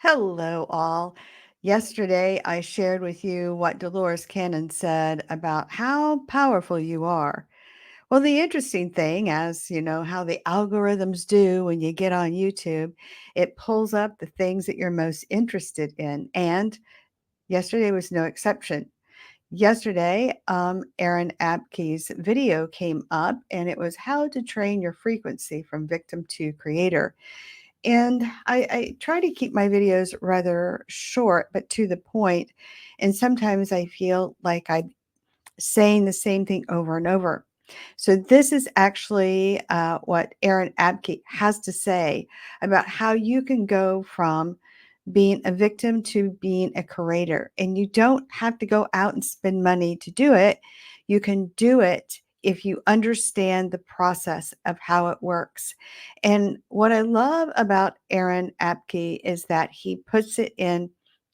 Hello, all. Yesterday, I shared with you what Dolores Cannon said about how powerful you are. Well, the interesting thing, as you know, how the algorithms do when you get on YouTube, it pulls up the things that you're most interested in. And yesterday was no exception. Yesterday, Aaron Abke's video came up, and it was how to train your frequency from victim to creator. And I try to keep my videos rather short, but to the point. And sometimes I feel like I'm saying the same thing over and over. So this is actually what Aaron Abke has to say about how you can go from being a victim to being a creator. And you don't have to go out and spend money to do it. You can do it if you understand the process of how it works. And what I love about Aaron Apke is that he puts it in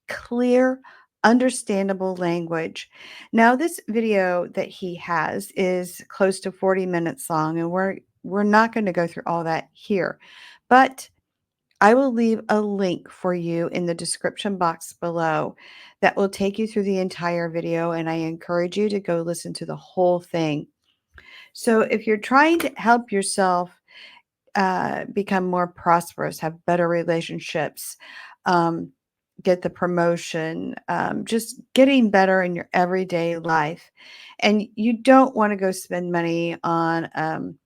clear, understandable language. Now, this video that he has is close to 40 minutes long, and we're not going to go through all that here. But I will leave a link for you in the description box below that will take you through the entire video, and I encourage you to go listen to the whole thing. So, if you're trying to help yourself become more prosperous, have better relationships, um, get the promotion, just getting better in your everyday life, and you don't want to go spend money on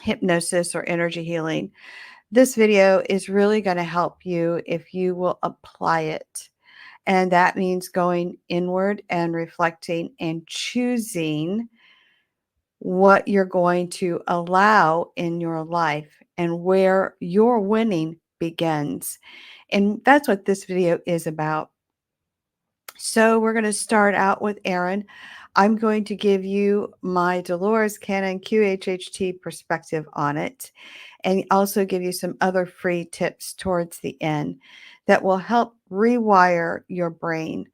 hypnosis or energy healing, this video is really going to help you if you will apply it. And that means going inward and reflecting and choosing what you're going to allow in your life and where your winning begins. And that's what this video is about. So we're going to start out with Aaron. I'm going to give you my Dolores Cannon QHHT perspective on it, and also give you some other free tips towards the end that will help rewire your brain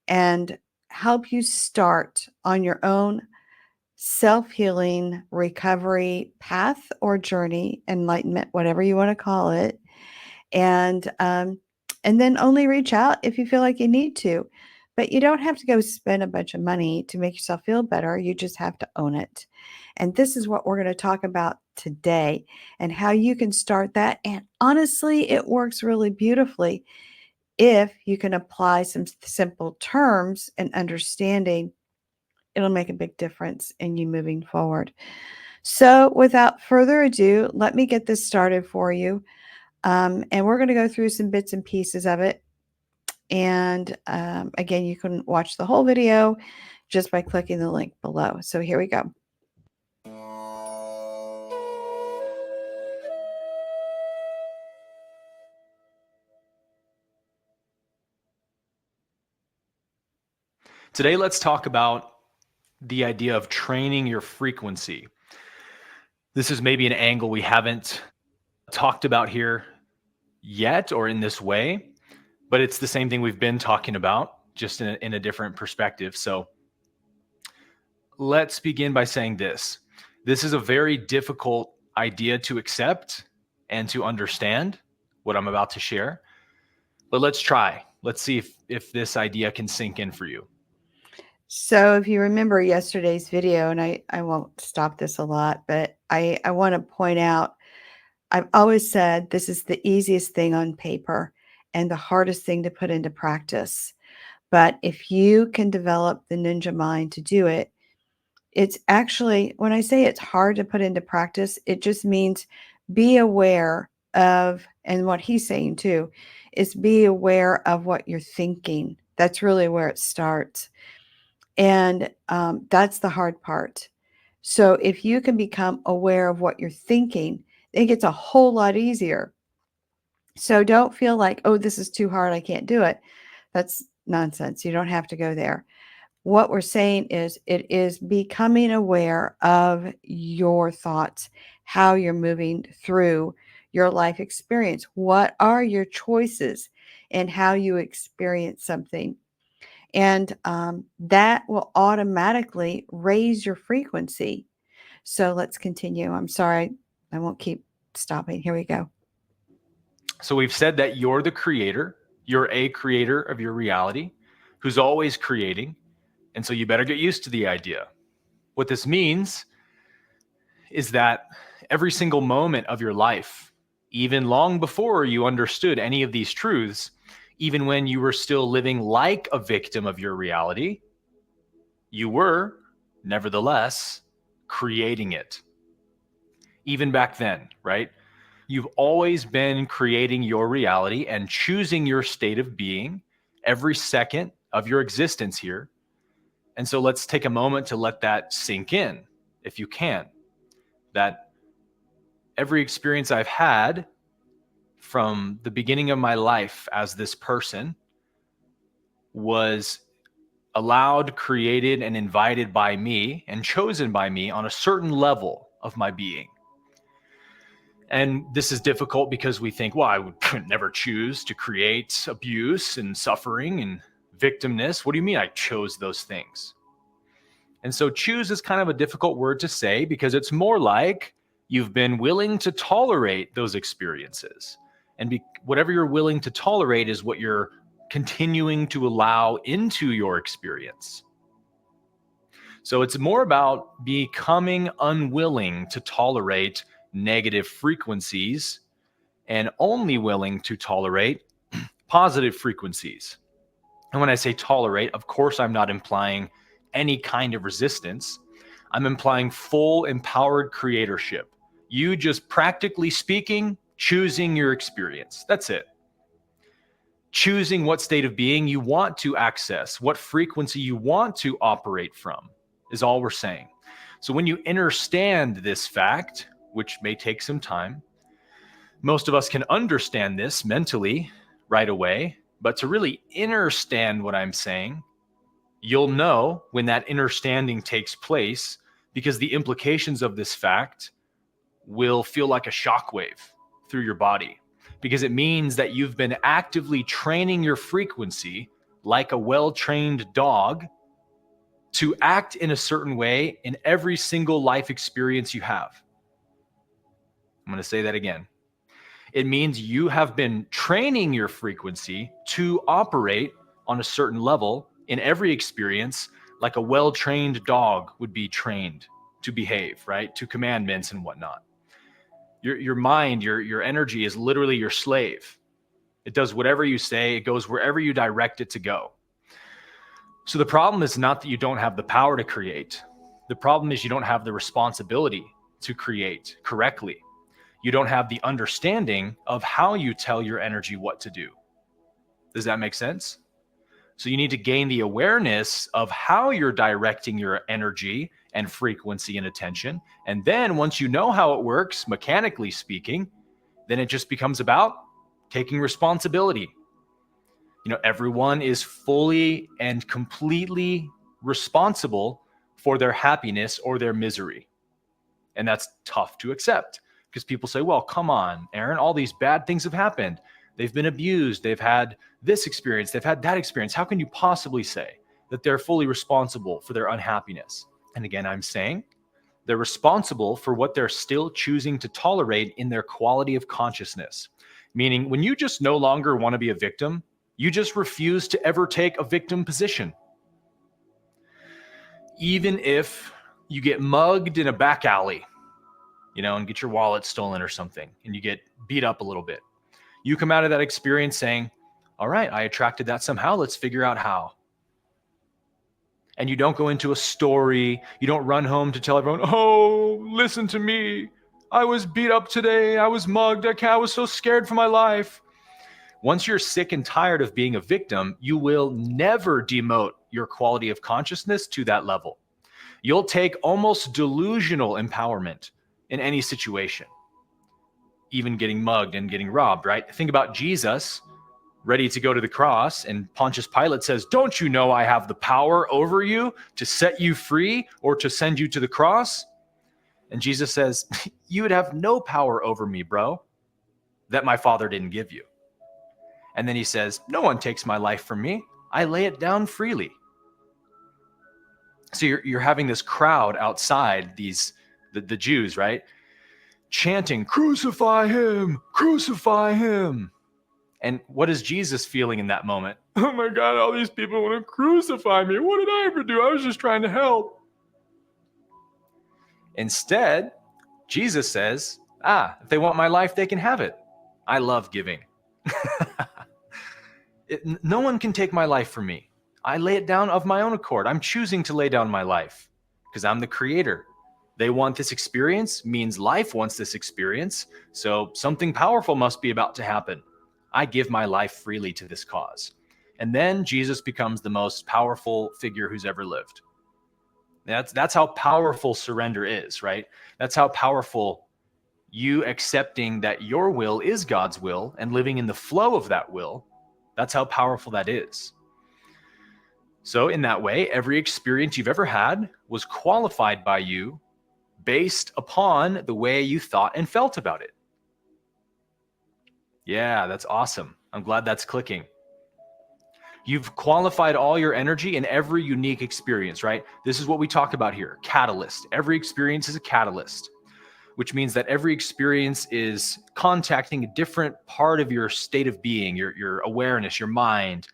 and help you start on your own self-healing recovery path or journey, enlightenment, whatever you want to call it. And then only reach out if you feel like you need to. But you don't have to go spend a bunch of money to make yourself feel better. You just have to own it. And this is what we're going to talk about today and how you can start that. And honestly, it works really beautifully if you can apply some simple terms and understanding. It'll make a big difference in you moving forward. So, without further ado, let me get this started for you. And we're going to go through some bits and pieces of it. And again, you can watch the whole video just by clicking the link below. So here we go. Today, let's talk about the idea of training your frequency. This is maybe an angle we haven't talked about here yet or in this way, but it's the same thing we've been talking about, just in a different perspective. So let's begin by saying this. This is a very difficult idea to accept and to understand, what I'm about to share. But let's try. Let's see if this idea can sink in for you. So if you remember yesterday's video, and I won't stop this a lot, but I want to point out, I've always said this is the easiest thing on paper and the hardest thing to put into practice. But if you can develop the ninja mind to do it, it's actually, when I say it's hard to put into practice, it just means be aware of, and what he's saying too, is be aware of what you're thinking. That's really where it starts. And that's the hard part. So if you can become aware of what you're thinking, it gets a whole lot easier. So don't feel like, oh, this is too hard, I can't do it. That's nonsense. You don't have to go there. What we're saying is it is becoming aware of your thoughts, how you're moving through your life experience. What are your choices and how you experience something? And that will automatically raise your frequency. So let's continue. I'm sorry, I won't keep stopping. Here we go. So we've said that you're the creator You're a creator of your reality who's always creating. And so you better get used to the idea. What this means is that every single moment of your life, even long before you understood any of these truths, even when you were still living like a victim of your reality, you were, nevertheless, creating it. Even back then, right? You've always been creating your reality and choosing your state of being every second of your existence here. And so let's take a moment to let that sink in, if you can. That every experience I've had from the beginning of my life as this person was allowed, created, and invited by me and chosen by me on a certain level of my being. And this is difficult because we think, well, I would never choose to create abuse and suffering and victimness. What do you mean I chose those things? And so choose is kind of a difficult word to say because it's more like you've been willing to tolerate those experiences. And whatever you're willing to tolerate is what you're continuing to allow into your experience. So it's more about becoming unwilling to tolerate negative frequencies and only willing to tolerate positive frequencies. And when I say tolerate, of course, I'm not implying any kind of resistance. I'm implying full empowered creatorship. You just practically speaking, choosing your experience. That's it. Choosing what state of being you want to access, what frequency you want to operate from is all we're saying. So when you understand this fact, which may take some time, most of us can understand this mentally right away, but to really understand what I'm saying, you'll know when that understanding takes place because the implications of this fact will feel like a shockwave through your body because it means that you've been actively training your frequency like a well-trained dog to act in a certain way in every single life experience you have. I'm going to say that again. It means you have been training your frequency to operate on a certain level in every experience like a well-trained dog would be trained to behave, right? To commandments and whatnot. Your mind, your energy is literally your slave. It does whatever you say. It goes wherever you direct it to go. So the problem is not that you don't have the power to create. The problem is you don't have the responsibility to create correctly. You don't have the understanding of how you tell your energy what to do. Does that make sense? So you need to gain the awareness of how you're directing your energy and frequency and attention. And then once you know how it works, mechanically speaking, then it just becomes about taking responsibility. You know, everyone is fully and completely responsible for their happiness or their misery. And that's tough to accept because people say, well, come on, Aaron, all these bad things have happened. They've been abused. They've had this experience. They've had that experience. How can you possibly say that they're fully responsible for their unhappiness? And again, I'm saying they're responsible for what they're still choosing to tolerate in their quality of consciousness. Meaning when you just no longer want to be a victim, you just refuse to ever take a victim position. Even if you get mugged in a back alley, you know, and get your wallet stolen or something, and you get beat up a little bit. You come out of that experience saying, all right, I attracted that somehow. Let's figure out how. And you don't go into a story. You don't run home to tell everyone, oh, listen to me. I was beat up today. I was mugged. I was so scared for my life. Once you're sick and tired of being a victim, you will never demote your quality of consciousness to that level. You'll take almost delusional empowerment in any situation, even getting mugged and getting robbed, right? Think about Jesus ready to go to the cross, and Pontius Pilate says, don't you know I have the power over you to set you free or to send you to the cross? And Jesus says, you would have no power over me, bro, that my Father didn't give you. And then he says, no one takes my life from me. I lay it down freely. So you're having this crowd outside, the Jews, right? Chanting, crucify him, crucify him. And what is Jesus feeling in that moment? Oh my God, all these people want to crucify me. What did I ever do? I was just trying to help. Instead, Jesus says, if they want my life, they can have it. I love giving. No one can take my life from me. I lay it down of my own accord. I'm choosing to lay down my life because I'm the creator. They want this experience, means life wants this experience. So something powerful must be about to happen. I give my life freely to this cause. And then Jesus becomes the most powerful figure who's ever lived. That's how powerful surrender is, right? That's how powerful you accepting that your will is God's will and living in the flow of that will. That's how powerful that is. So in that way, every experience you've ever had was qualified by you based upon the way you thought and felt about it. Yeah, that's awesome. I'm glad that's clicking. You've qualified all your energy in every unique experience, right? This is what we talk about here, catalyst. Every experience is a catalyst, which means that every experience is contacting a different part of your state of being, your awareness, your mind,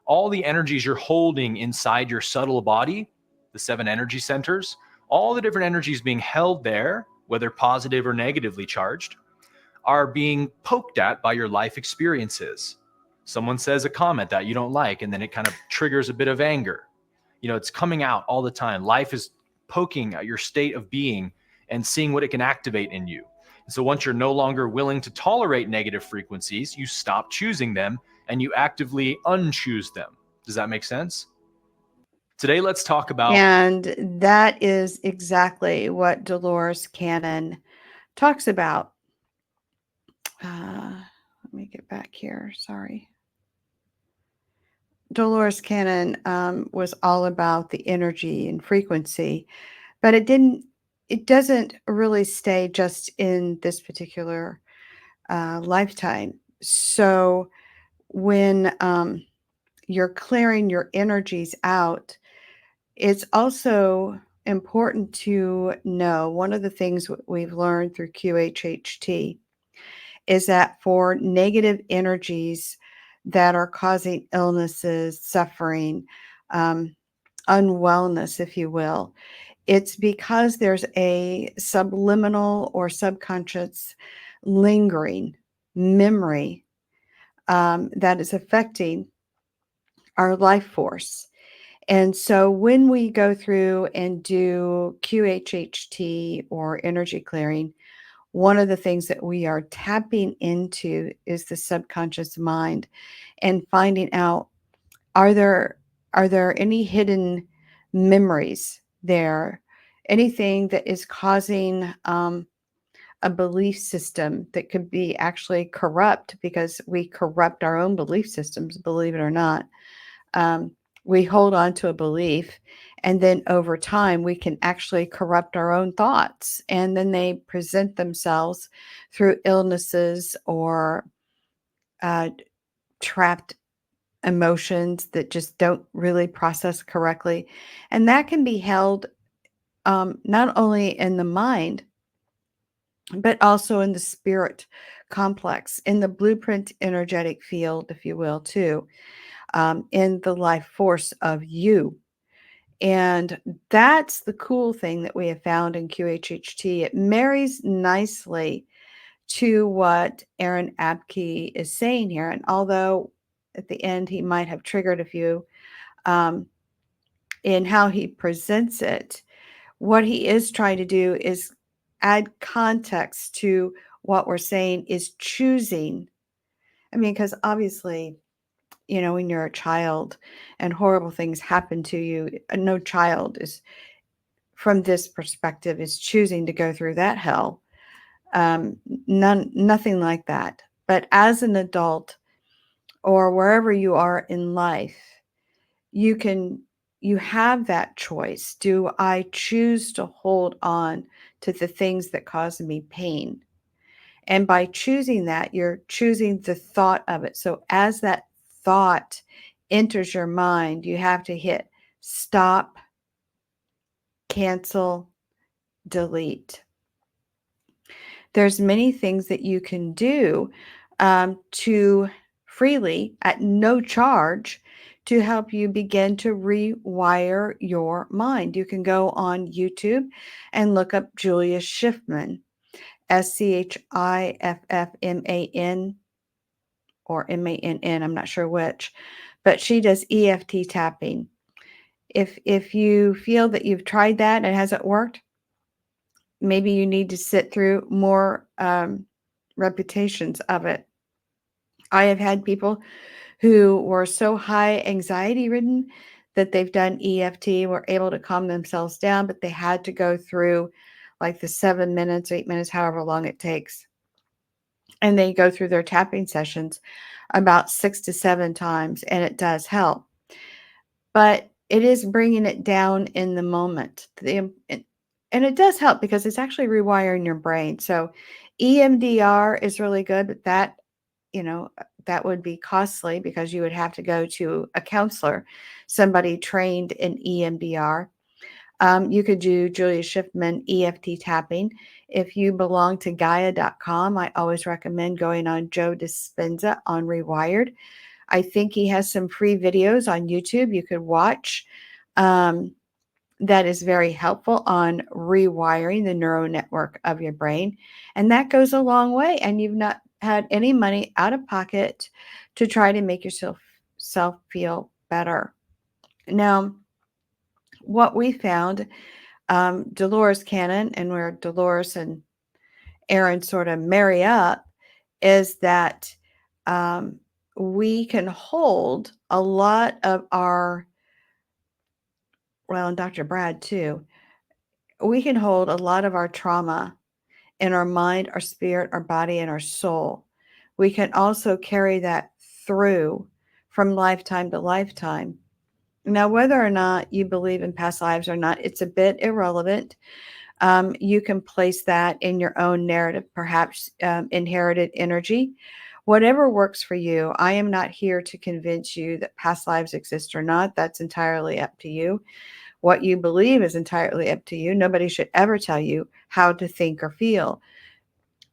all the energies you're holding inside your subtle body, the 7 energy centers, all the different energies being held there, whether positive or negatively charged, are being poked at by your life experiences. Someone says a comment that you don't like, and then it kind of triggers a bit of anger. It's coming out all the time. Life is poking at your state of being and seeing what it can activate in you. And so once you're no longer willing to tolerate negative frequencies, you stop choosing them and you actively unchoose them. Does that make sense? Today, let's talk about. And that is exactly what Dolores Cannon talks about. Let me get back here. Sorry. Dolores Cannon was all about the energy and frequency, but it doesn't really stay just in this particular lifetime. So when you're clearing your energies out, it's also important to know one of the things we've learned through QHHT is that for negative energies that are causing illnesses, suffering, unwellness, if you will, it's because there's a subliminal or subconscious lingering memory that is affecting our life force. And so when we go through and do QHHT or energy clearing, one of the things that we are tapping into is the subconscious mind and finding out, are there any hidden memories there, anything that is causing a belief system that could be actually corrupt, because we corrupt our own belief systems, believe it or not. We hold on to a belief, and then over time we can actually corrupt our own thoughts, and then they present themselves through illnesses or uh, trapped emotions that just don't really process correctly. And that can be held not only in the mind, but also in the spirit complex, in the blueprint energetic field, if you will, too, in the life force of you. And that's the cool thing that we have found in QHHT. It marries nicely to what Aaron Abke is saying here. And although at the end he might have triggered a few um, in how he presents it, what he is trying to do is add context to what we're saying is choosing. I mean, because obviously, when you're a child and horrible things happen to you, no child is, from this perspective, is choosing to go through that hell. Nothing like that. But as an adult or wherever you are in life, you have that choice. Do I choose to hold on to the things that cause me pain? And by choosing that, you're choosing the thought of it. So as that thought enters your mind, you have to hit stop, cancel, delete. There's many things that you can do to freely at no charge to help you begin to rewire your mind. You can go on YouTube and look up Julia Schiffman, Schiffman, or Mann, I'm not sure which, but she does EFT tapping. If you feel that you've tried that and it hasn't worked, maybe you need to sit through more repetitions of it. I have had people who were so high anxiety ridden that they've done EFT, were able to calm themselves down, but they had to go through like the 7 minutes, 8 minutes, however long it takes. And they go through their tapping sessions about 6 to 7 times, and it does help. But it is bringing it down in the moment. And it does help because it's actually rewiring your brain. So EMDR is really good, but that would be costly because you would have to go to a counselor, somebody trained in EMDR. You could do Julia Schiffman EFT tapping. If you belong to Gaia.com, I always recommend going on Joe Dispenza on Rewired. I think he has some free videos on YouTube you could watch. That is very helpful on rewiring the neural network of your brain. And that goes a long way. And you've not had any money out of pocket to try to make yourself feel better. Now, what we found, Dolores Cannon, and where Dolores and Aaron sort of marry up, is that we can hold a lot of our, well, and Dr. Brad too, we can hold a lot of our trauma in our mind, our spirit, our body, and our soul. We can also carry that through from lifetime to lifetime. Now, whether or not you believe in past lives or not, it's a bit irrelevant. You can place that in your own narrative, perhaps inherited energy, whatever works for you. I am not here to convince you that past lives exist or not. That's entirely up to you. What you believe is entirely up to you. Nobody should ever tell you how to think or feel.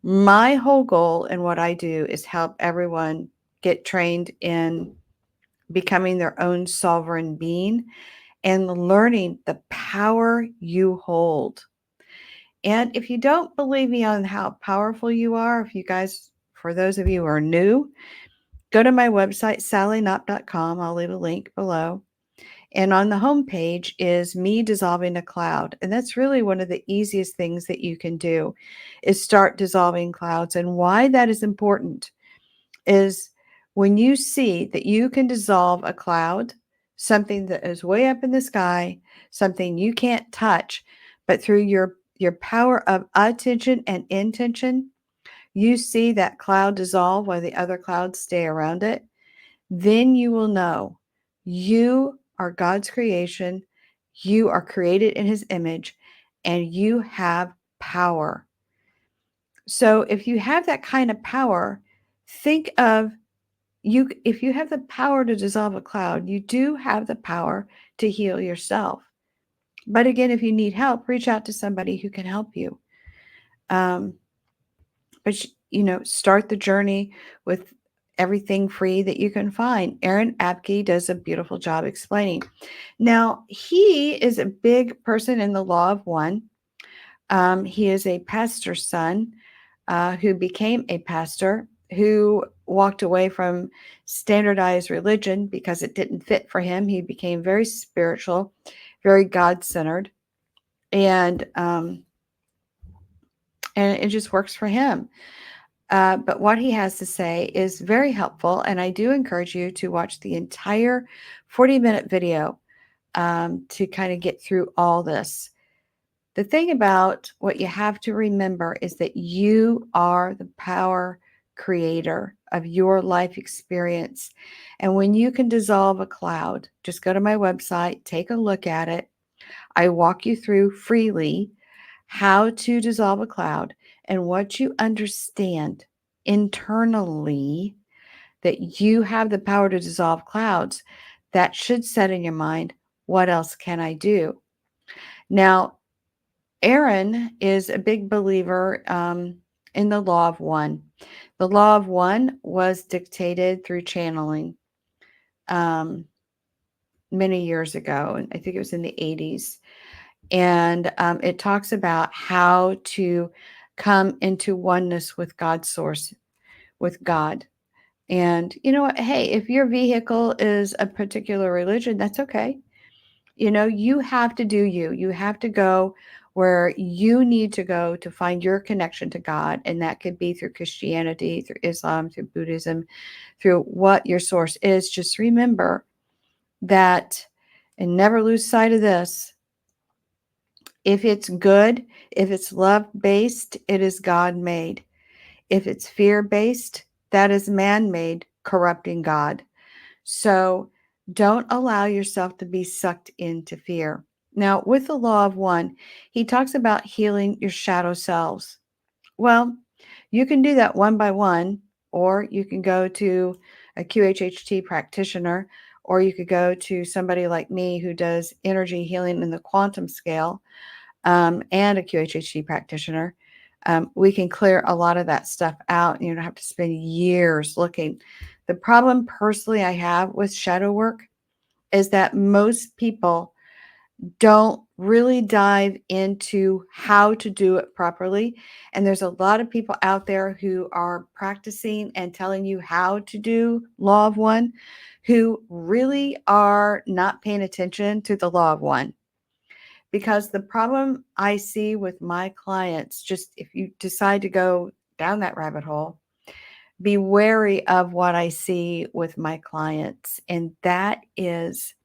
My whole goal in what I do is help everyone get trained in becoming their own sovereign being and learning the power you hold. And if you don't believe me on how powerful you are, if you guys, for those of you who are new, go to my website, sallyknop.com. I'll leave a link below. And on the homepage is me dissolving a cloud. And that's really one of the easiest things that you can do is start dissolving clouds. And why that is important is when you see that you can dissolve a cloud, something that is way up in the sky, something you can't touch, but through your power of attention and intention, you see that cloud dissolve while the other clouds stay around it, then you will know you are God's creation, you are created in his image, and you have power. So if you have that kind of power, think of you, if you have the power to dissolve a cloud, you do have the power to heal yourself. But again, if you need help, reach out to somebody who can help you. But start the journey with everything free that you can find. Aaron Abke does a beautiful job explaining. Now, he is a big person in the law of one. He is a pastor's son who became a pastor, who walked away from standardized religion because it didn't fit for him. He became very spiritual, very God-centered, and it just works for him. But what he has to say is very helpful, and I do encourage you to watch the entire 40-minute video to kind of get through all this. The thing about what you have to remember is that you are the power creator of your life experience. And when you can dissolve a cloud, just go to my website, take a look at it. I walk you through freely how to dissolve a cloud, and what you understand internally that you have the power to dissolve clouds, that should set in your mind, what else can I do? Now, Aaron is a big believer in the law of one. The law of one was dictated through channeling um, many years ago, and I think it was in the 80s. And it talks about how to come into oneness with God's source, with God. And you know what? Hey, if your vehicle is a particular religion, that's okay. You have to do you. You have to go where you need to go to find your connection to God. And that could be through Christianity, through Islam, through Buddhism, through what your source is. Just remember that, and never lose sight of this. If it's good, if it's love based, it is God made. If it's fear based, that is man made, corrupting God. So don't allow yourself to be sucked into fear. Now, with the law of one, he talks about healing your shadow selves. Well, you can do that one by one, or you can go to a QHHT practitioner, or you could go to somebody like me who does energy healing in the quantum scale, and a QHHT practitioner. We can clear a lot of that stuff out. You don't have to spend years looking. The problem personally I have with shadow work is that most people don't really dive into how to do it properly. And there's a lot of people out there who are practicing and telling you how to do law of one who really are not paying attention to the law of one. Because the problem I see with my clients, just if you decide to go down that rabbit hole, be wary of what I see with my clients. And that is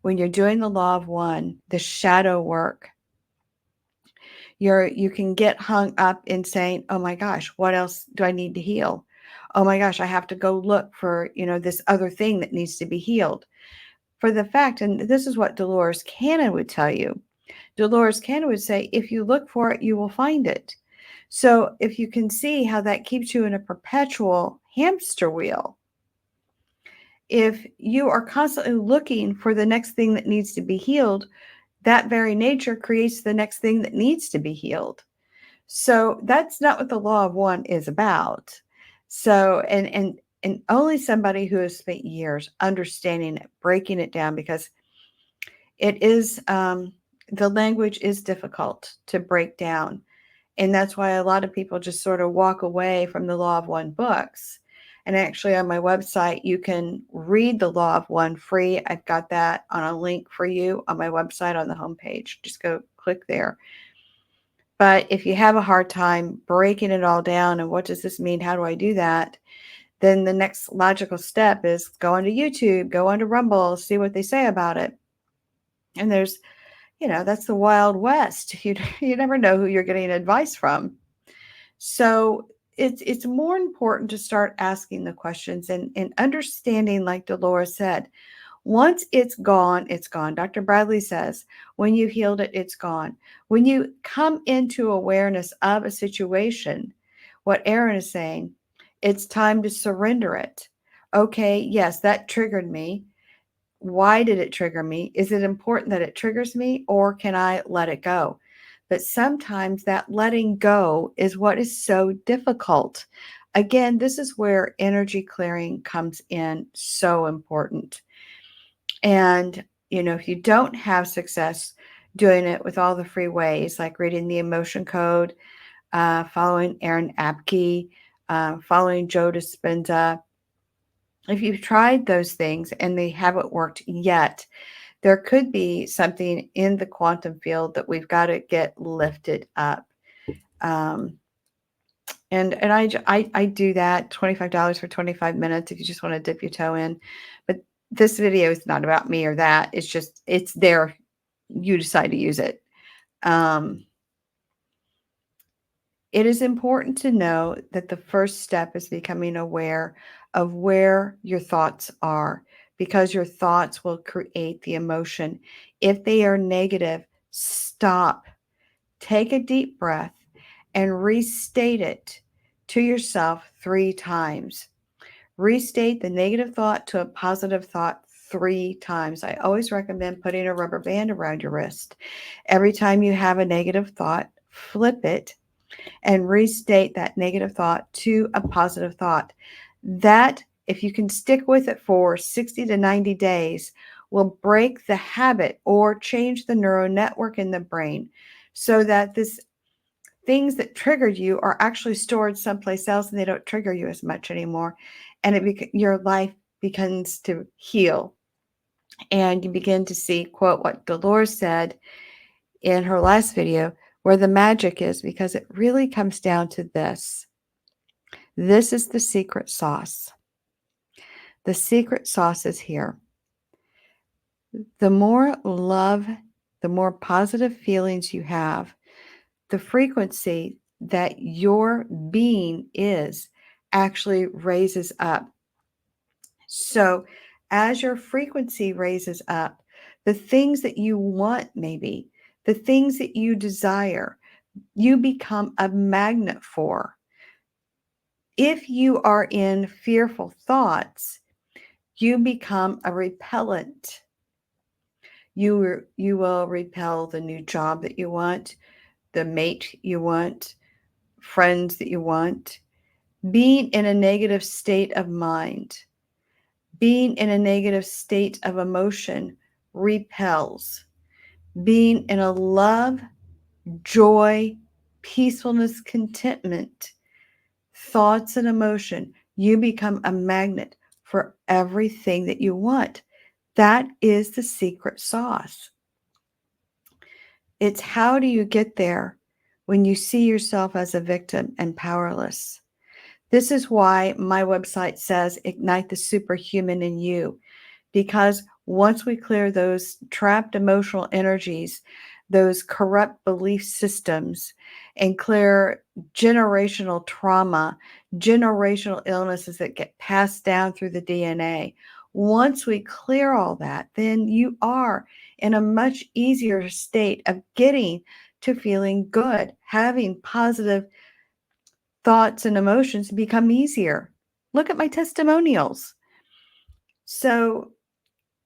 when you're doing the law of one, the shadow work, you can get hung up in saying, oh my gosh, what else do I need to heal? Oh my gosh, I have to go look for, this other thing that needs to be healed. For the fact, and this is what Dolores Cannon would tell you. Dolores Cannon would say, if you look for it, you will find it. So if you can see how that keeps you in a perpetual hamster wheel, if you are constantly looking for the next thing that needs to be healed, that very nature creates the next thing that needs to be healed. So that's not what the law of one is about. So, and only somebody who has spent years understanding it, breaking it down, because it is, the language is difficult to break down. And that's why a lot of people just sort of walk away from the Law of One books. And actually, on my website, you can read the Law of One free. I've got that on a link for you on my website on the homepage. Just go click there. But if you have a hard time breaking it all down and what does this mean? How do I do that? Then the next logical step is go onto YouTube, go onto Rumble, see what they say about it. And there's, that's the Wild West. You never know who you're getting advice from. So it's more important to start asking the questions and understanding, like Dolores said, once it's gone, it's gone. Dr. Bradley says, when you healed it, it's gone. When you come into awareness of a situation, what Aaron is saying, it's time to surrender it. Okay, yes, that triggered me. Why did it trigger me? Is it important that it triggers me, or can I let it go? But sometimes that letting go is what is so difficult. Again, this is where energy clearing comes in so important. And, if you don't have success doing it with all the free ways, like reading the emotion code, following Aaron Abke, following Joe Dispenza, if you've tried those things and they haven't worked yet, there could be something in the quantum field that we've got to get lifted up. Um, and I do that, $25 for 25 minutes if you just want to dip your toe in. But this video is not about me or that. It's there. You decide to use it. It is important to know that the first step is becoming aware of where your thoughts are, because your thoughts will create the emotion. If they are negative, stop, take a deep breath, and restate it to yourself 3 times. Restate the negative thought to a positive thought 3 times. I always recommend putting a rubber band around your wrist. Every time you have a negative thought, flip it and restate that negative thought to a positive thought. That, if you can stick with it for 60 to 90 days, will break the habit or change the neural network in the brain so that this things that triggered you are actually stored someplace else and they don't trigger you as much anymore. And your life begins to heal. And you begin to see, quote, what Dolores said in her last video, where the magic is, because it really comes down to this. This is the secret sauce. The secret sauce is here. The more love, the more positive feelings you have, the frequency that your being is actually raises up. So as your frequency raises up, the things that you want, maybe the things that you desire, you become a magnet for. If you are in fearful thoughts, you become a repellent. You will repel the new job that you want, the mate you want, friends that you want. Being in a negative state of mind, being in a negative state of emotion repels. Being in a love, joy, peacefulness, contentment, thoughts and emotion, you become a magnet for everything that you want. That is the secret sauce. It's how do you get there when you see yourself as a victim and powerless? This is why my website says Ignite the Superhuman in You, because once we clear those trapped emotional energies, those corrupt belief systems, and clear generational trauma, generational illnesses that get passed down through the DNA, once we clear all that, then you are in a much easier state of getting to feeling good, having positive thoughts and emotions become easier. Look at my testimonials. So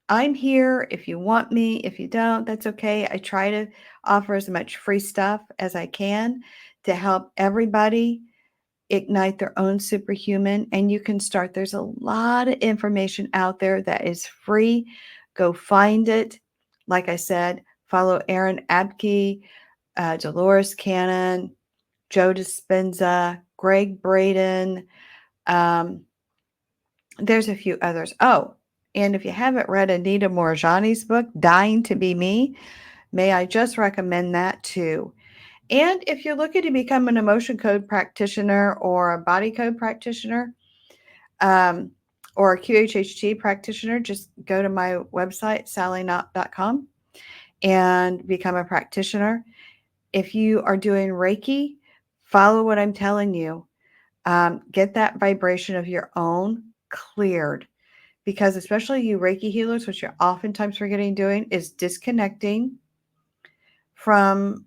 I'm here if you want me. If you don't, that's okay. I try to offer as much free stuff as I can to help everybody ignite their own superhuman. And you can start. There's a lot of information out there that is free. Go find it. Like I said, follow Aaron Abke, Dolores Cannon, Joe Dispenza, Greg Braden. There's a few others. Oh, and if you haven't read Anita Morjani's book, Dying to Be Me, may I just recommend that too. And if you're looking to become an emotion code practitioner or a body code practitioner, or a QHHT practitioner, just go to my website, sallyknott.com, and become a practitioner. If you are doing Reiki, follow what I'm telling you. Get that vibration of your own cleared, because especially you Reiki healers, what you're oftentimes forgetting doing is disconnecting from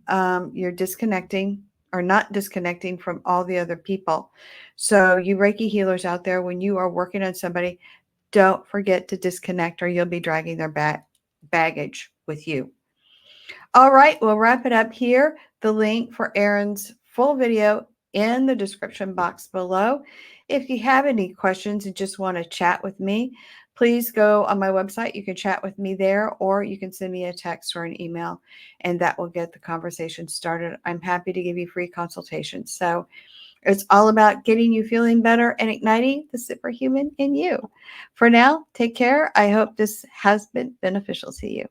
you're disconnecting or not disconnecting from all the other people. So you Reiki healers out there, when you are working on somebody, don't forget to disconnect or you'll be dragging their baggage with you. All right, we'll wrap it up here. The link for Aaron's full video in the description box below. If you have any questions and just want to chat with me, please go on my website. You can chat with me there, or you can send me a text or an email, and that will get the conversation started. I'm happy to give you free consultations. So it's all about getting you feeling better and igniting the superhuman in you. For now, take care. I hope this has been beneficial to you.